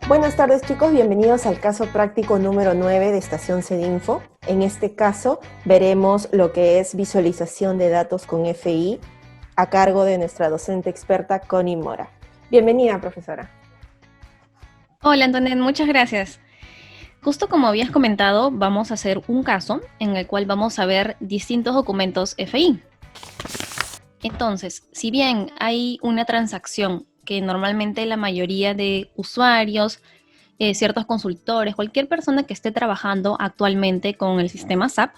Buenas tardes chicos, bienvenidos al caso práctico número 9 de Estación Sedinfo. En este caso veremos lo que es visualización de datos con FI a cargo de nuestra docente experta Connie Mora. Bienvenida, profesora. Hola, Antonet, muchas gracias. Justo como habías comentado, vamos a hacer un caso en el cual vamos a ver distintos documentos FI. Entonces, si bien hay una transacción que normalmente la mayoría de usuarios, ciertos consultores, cualquier persona que esté trabajando actualmente con el sistema SAP,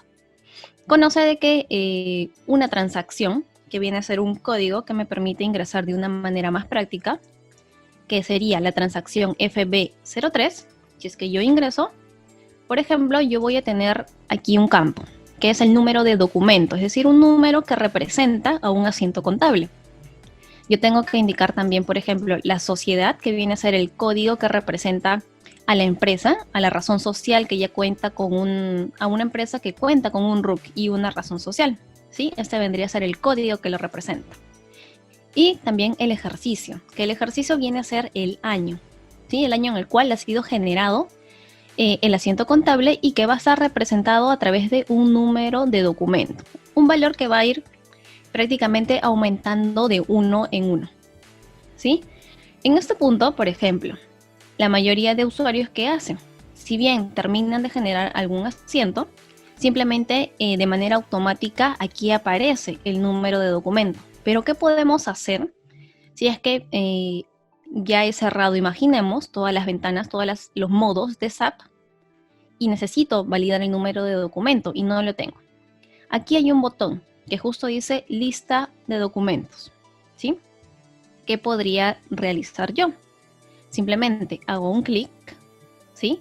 conoce de que una transacción, que viene a ser un código que me permite ingresar de una manera más práctica, que sería la transacción FB03, si es que yo ingreso, por ejemplo, yo voy a tener aquí un campo, que es el número de documento, es decir, un número que representa a un asiento contable. Yo tengo que indicar también, por ejemplo, la sociedad, que viene a ser el código que representa a la empresa, a la razón social que ya cuenta con a una empresa que cuenta con un RUC y una razón social. ¿Sí? Este vendría a ser el código que lo representa. Y también el ejercicio, que el ejercicio viene a ser el año, ¿sí? El año en el cual ha sido generado el asiento contable y que va a estar representado a través de un número de documento. Un valor que va a ir prácticamente aumentando de uno en uno. ¿Sí? En este punto, por ejemplo, la mayoría de usuarios que hacen, si bien terminan de generar algún asiento, simplemente de manera automática aquí aparece el número de documento. Pero ¿qué podemos hacer si es que ya he cerrado, imaginemos, todas las ventanas, todos los modos de SAP y necesito validar el número de documento y no lo tengo? Aquí hay un botón que justo dice lista de documentos, ¿sí? ¿Qué podría realizar yo? Simplemente hago un clic, ¿sí?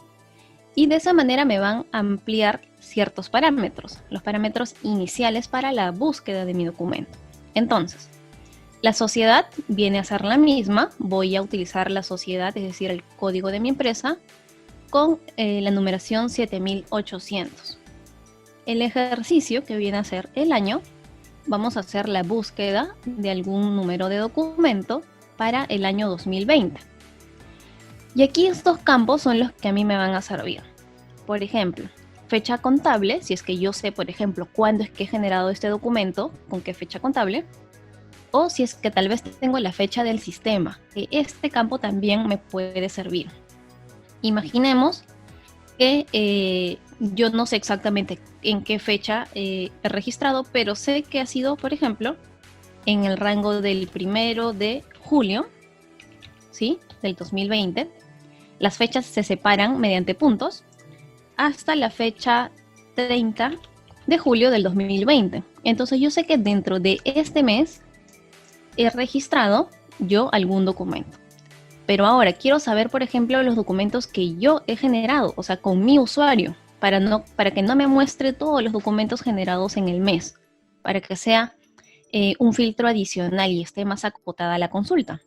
Y de esa manera me van a ampliar ciertos parámetros, los parámetros iniciales para la búsqueda de mi documento. Entonces, la sociedad viene a ser la misma, voy a utilizar la sociedad, es decir, el código de mi empresa, con la numeración 7800. El ejercicio, que viene a ser el año, vamos a hacer la búsqueda de algún número de documento para el año 2020. Y aquí estos campos son los que a mí me van a servir. Por ejemplo, fecha contable, si es que yo sé, por ejemplo, cuándo es que he generado este documento, con qué fecha contable, o si es que tal vez tengo la fecha del sistema, que este campo también me puede servir. Imaginemos que yo no sé exactamente en qué fecha he registrado, pero sé que ha sido, por ejemplo, en el rango del 1 de julio, ¿sí? Del 2020. Las fechas se separan mediante puntos hasta la fecha 30 de julio del 2020. Entonces yo sé que dentro de este mes he registrado yo algún documento. Pero ahora quiero saber, por ejemplo, los documentos que yo he generado, o sea, con mi usuario, para que no me muestre todos los documentos generados en el mes, para que sea un filtro adicional y esté más acotada la consulta.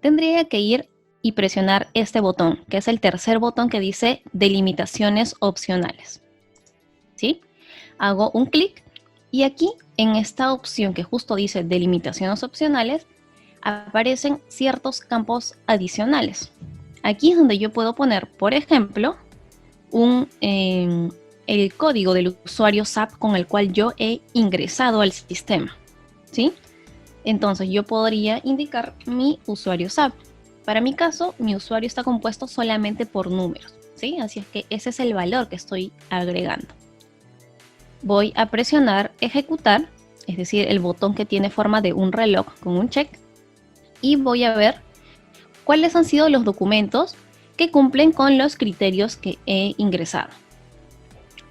Tendría que ir y presionar este botón, que es el tercer botón que dice delimitaciones opcionales. ¿Sí? Hago un clic y aquí en esta opción que justo dice delimitaciones opcionales, aparecen ciertos campos adicionales. Aquí es donde yo puedo poner, por ejemplo, el código del usuario SAP con el cual yo he ingresado al sistema, ¿sí? Entonces yo podría indicar mi usuario SAP. Para mi caso, mi usuario está compuesto solamente por números, ¿sí? Así es que ese es el valor que estoy agregando. Voy a presionar ejecutar, es decir, el botón que tiene forma de un reloj con un check, y voy a ver cuáles han sido los documentos que cumplen con los criterios que he ingresado.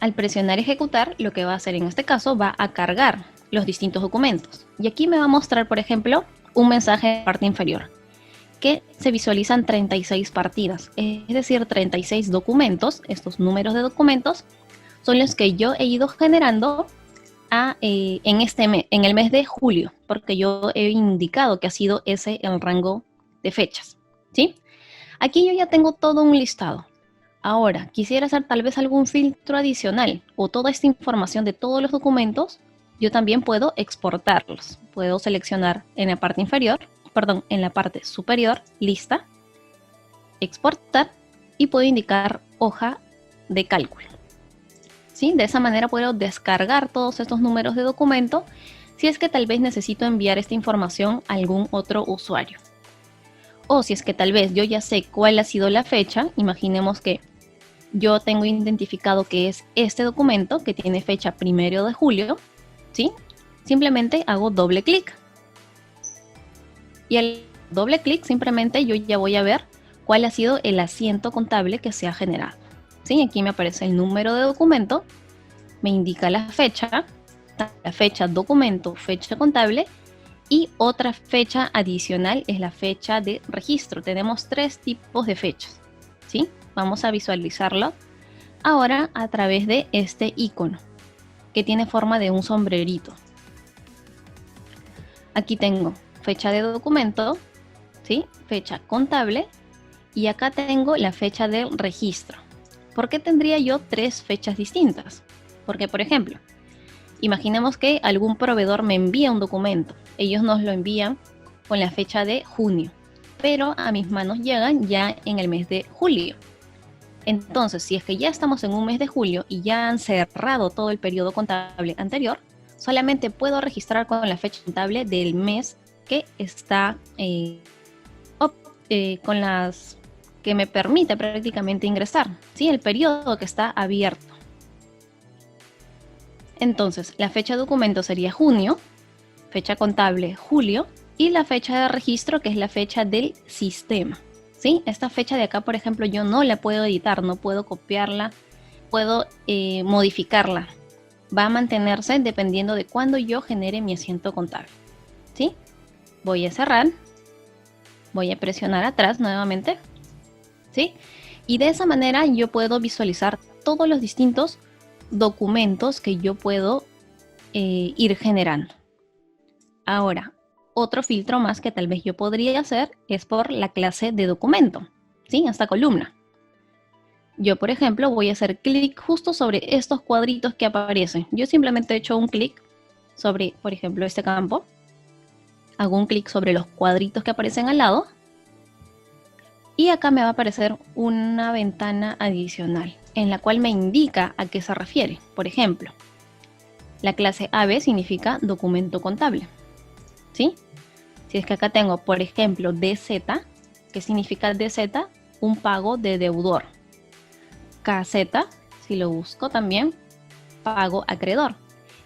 Al presionar ejecutar, lo que va a hacer en este caso va a cargar los distintos documentos. Y aquí me va a mostrar, por ejemplo, un mensaje en la parte inferior, que se visualizan 36 partidas, es decir, 36 documentos. Estos números de documentos son los que yo he ido generando en el mes de julio, porque yo he indicado que ha sido ese el rango de fechas, ¿sí? Aquí yo ya tengo todo un listado. Ahora, quisiera hacer tal vez algún filtro adicional o toda esta información de todos los documentos, yo también puedo exportarlos. Puedo seleccionar en la parte inferior, perdón, en la parte superior, lista, exportar y puedo indicar hoja de cálculo. ¿Sí? De esa manera puedo descargar todos estos números de documento si es que tal vez necesito enviar esta información a algún otro usuario. O si es que tal vez yo ya sé cuál ha sido la fecha, imaginemos que yo tengo identificado que es este documento que tiene fecha 1 de julio, ¿sí? Simplemente hago doble clic. Y al doble clic simplemente yo ya voy a ver cuál ha sido el asiento contable que se ha generado. ¿Sí? Aquí me aparece el número de documento, me indica la fecha documento, fecha contable, y otra fecha adicional es la fecha de registro. Tenemos 3 tipos de fechas, ¿sí? Vamos a visualizarlo ahora a través de este icono que tiene forma de un sombrerito. Aquí tengo fecha de documento, ¿sí? Fecha contable, y acá tengo la fecha del registro. ¿Por qué tendría yo 3 fechas distintas? Porque, por ejemplo, imaginemos que algún proveedor me envía un documento. Ellos nos lo envían con la fecha de junio, pero a mis manos llegan ya en el mes de julio. Entonces, si es que ya estamos en un mes de julio y ya han cerrado todo el periodo contable anterior, solamente puedo registrar con la fecha contable del mes que está con las que me permite prácticamente ingresar, ¿sí? El periodo que está abierto. Entonces, la fecha de documento sería junio, fecha contable julio, y la fecha de registro, que es la fecha del sistema, ¿sí? Esta fecha de acá, por ejemplo, yo no la puedo editar, no puedo copiarla, puedo modificarla. Va a mantenerse dependiendo de cuándo yo genere mi asiento contable, ¿sí? Voy a cerrar, voy a presionar atrás nuevamente, ¿sí? Y de esa manera yo puedo visualizar todos los distintos documentos que yo puedo ir generando. Ahora, otro filtro más que tal vez yo podría hacer es por la clase de documento, ¿sí? Esta columna. Yo, por ejemplo, voy a hacer clic justo sobre estos cuadritos que aparecen. Yo simplemente he hecho un clic sobre, por ejemplo, este campo. Hago un clic sobre los cuadritos que aparecen al lado. Y acá me va a aparecer una ventana adicional en la cual me indica a qué se refiere. Por ejemplo, la clase AB significa documento contable, ¿sí? Si es que acá tengo, por ejemplo, DZ, ¿qué significa DZ? Un pago de deudor. KZ, si lo busco también, pago acreedor.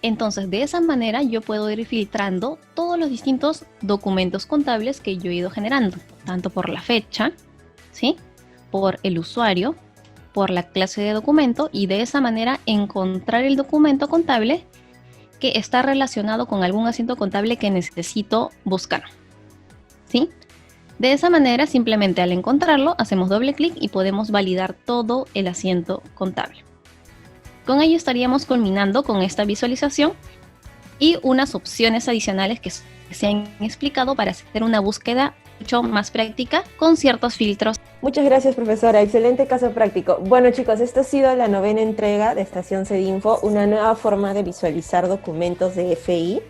Entonces, de esa manera yo puedo ir filtrando todos los distintos documentos contables que yo he ido generando, tanto por la fecha, ¿sí? Por el usuario, por la clase de documento, y de esa manera encontrar el documento contable que está relacionado con algún asiento contable que necesito buscar, ¿sí? De esa manera, simplemente al encontrarlo, hacemos doble clic y podemos validar todo el asiento contable. Con ello estaríamos culminando con esta visualización y unas opciones adicionales que se han explicado para hacer una búsqueda mucho más práctica con ciertos filtros. Muchas gracias, profesora. Excelente caso práctico. Bueno, chicos, esta ha sido la 9ª entrega de Estación CEDINFO, una nueva forma de visualizar documentos de FI.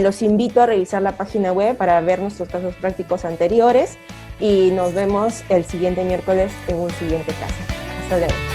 Los invito a revisar la página web para ver nuestros casos prácticos anteriores y nos vemos el siguiente miércoles en un siguiente caso. Hasta luego.